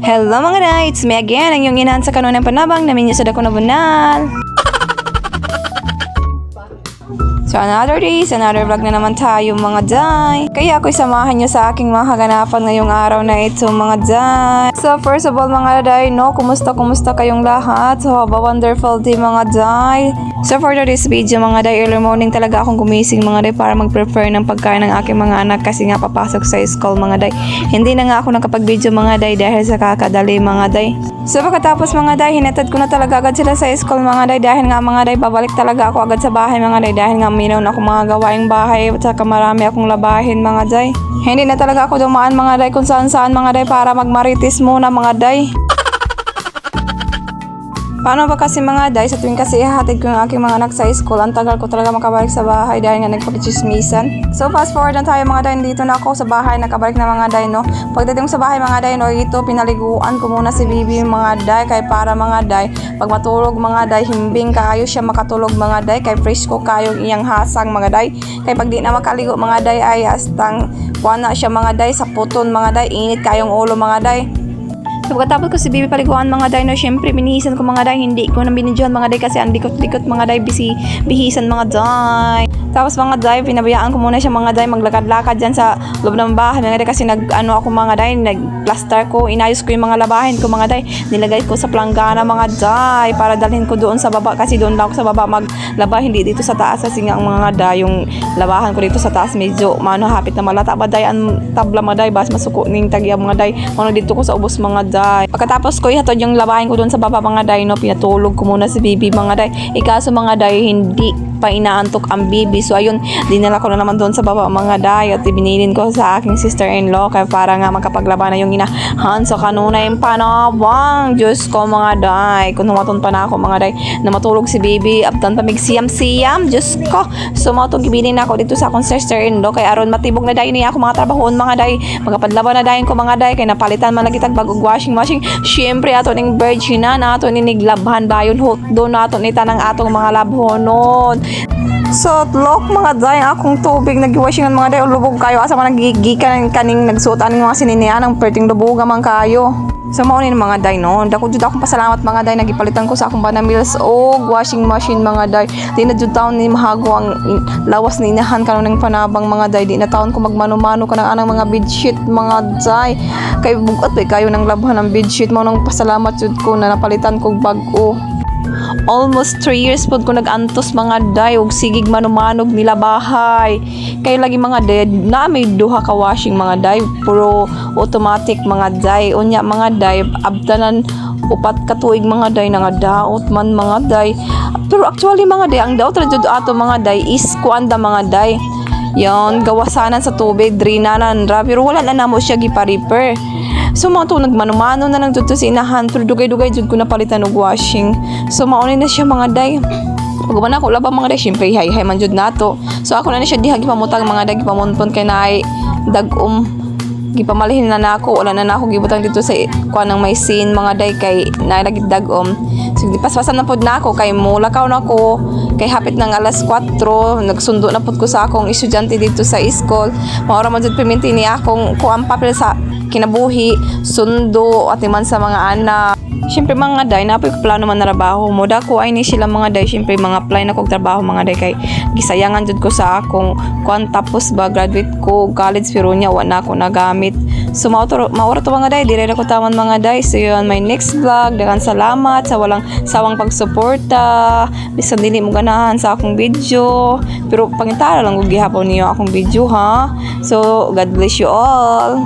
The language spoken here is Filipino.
Hello mga day, it's me again, ang iyong inahan sa kanunang panabang namin niyo sa dako na bunal. So another day, another vlog na naman tayo mga day. Kaya ako'y samahan nyo sa aking mga kaganapan ngayong araw na ito mga day. So first of all mga day, no, kumusta kayong lahat? So have a wonderful day mga day. So for today's video mga day, early morning talaga akong gumising mga day para mag-prepare ng pagkain ng aking mga anak kasi nga papasok sa school mga day. Hindi na nga ako nakapag-video mga day dahil sa kakadali mga day. So pagkatapos mga day, hinatid ko na talaga agad sila sa school mga day dahil nga mga day, babalik talaga ako agad sa bahay mga day dahil nga minaw na ako mga gawaing bahay at saka marami akong labahin mga day. Hindi na talaga ako dumaan mga day kung saan mga day para magmarites muna mga day. Paano ba kasi mga day, sa tuwing kasi ihahatid ko yung aking mga anak sa school, ang tagal ko talaga makabalik sa bahay dahil nga nagpapachismisan. So fast forward na tayo mga day, dito na ako sa bahay, nakabalik na mga day no. Pagdating sa bahay mga day no, ito pinaliguan ko muna si Bibi mga day kay para mga day, pag matulog mga day, himbing kayo siya makatulog mga day, kay fresh ko kayo iyang hasang mga day. Kay pag di na makaligo mga day ay astang kuana siya mga day sa puton mga day, init kayong ulo mga day. So pagkatapos ko si Bibi paliguan mga day no, syempre binihisan ko mga day, hindi ko na binidyohan mga day kasi ang likot-likot mga day, bihisan mga day. Tapos mga day, pinabayaan ko muna siya mga day maglakad-lakad dyan sa loob ng bahay mga day kasi ako mga day, nag-plaster ko, inayos ko yung mga labahin ko mga day, nilagay ko sa planggana mga day para dalhin ko doon sa baba kasi doon lang ako sa baba maglaba, hindi dito sa taas kasi nga ang mga day, yung labahan ko dito sa taas medyo hapit na malata ba day, ang tabla mga day, bas masuko ning tagya mga day, dito ko sa ubos mga day. Pagkatapos ko ihatod yung labahin ko doon sa baba mga day no, pinatulog ko muna si Bibi mga day. Ikaso mga day, hindi pa inaantok ang Bibi. So ayun, dinala ko na naman doon sa baba mga day at ibinilin ko sa aking sister-in-law kaya para nga magkapaglaba na yung inahan. So kanuna yung panabang, Diyos ko mga day, kung humaton pa na ako mga day na matulog si Bibi, aptan pa siyam, Diyos ko. So matong gibilin na ako dito sa akong sister-in-law kaya aron matibog na day niya ako mga trabahoon mga day, magapadlaba na dayon ko mga day kaya napalitan man lagi tag bagong washing. Siyempre ato ning virgin na ato ni niglabhan bayon hot doon ato ni tanang atong mga labhonon. So look mga day, akong tubig nagiwashingan mga day, lubog kayo asa man nagigikan kaning nagsuot aning mga sininian ang perting lubog man kayo. So maunin mga day no, dako jud akong pasalamat mga day, nagipalitan ko sa akong Banamils og washing machine mga day. Di na jud taon ni mahago ang lawas ni inahan kanon ng panabang mga day, di na taon ko magmano-mano kanang anang mga bedsheet mga day. Kay bugat kayo nang labhan ng bedsheet mo, nang pasalamat jud ko na napalitan kog bag-o. Almost 3 years pod ko nag-antos mga day og sigig manumanog nila bahay. Kayo lagi mga day na may duha ka washing mga day, puro automatic mga day. Unya mga day abtanan upat ka tuig mga day nga daot man mga day. Pero actually mga day, ang daot ra jud ato mga day is kuanda mga day. Yon, gawasanan sa tubig, drinanan ra, pero wala na namo siya gipa-repair. So mga to nagmano-mano na lang dito sa inahan, pero dugay-dugay jud ko napalitan og washing. So mauni na siya mga day. Pag man ako laba mga day, syempre hay man jud nato. So ako na siya diha gipamutang mga day, gipamunpon kay naay dagom. Gipamalihin na nako, wala na nako gibutang dito sa kuan ng may scene mga day kay naay lagi dagom. So paspasan na pod nako kay mulakaw nako. Kay hapit ng alas 4, nagsundo na pod ko sa akong estudyante dito sa school. Maura man jud piminti ni akong kuan papel sa kinabuhi, sundo at iman sa mga anak. Siyempre mga day, napoy ko plano man na trabaho mo. Dako ay ni sila mga day, siyempre mga apply na kong trabaho mga day kay gisayangan jud ko sa akong kuan, tapos ba graduate ko college pero nya wa na ako nagamit. So maura to mga day, dire na ko taman mga day. So yun, my next vlog, daghang salamat sa walang sawang pagsuporta. Bisan dili mo ganahan sa akong video, pero pangitara lang og gihapon niyo akong video ha. So God bless you all.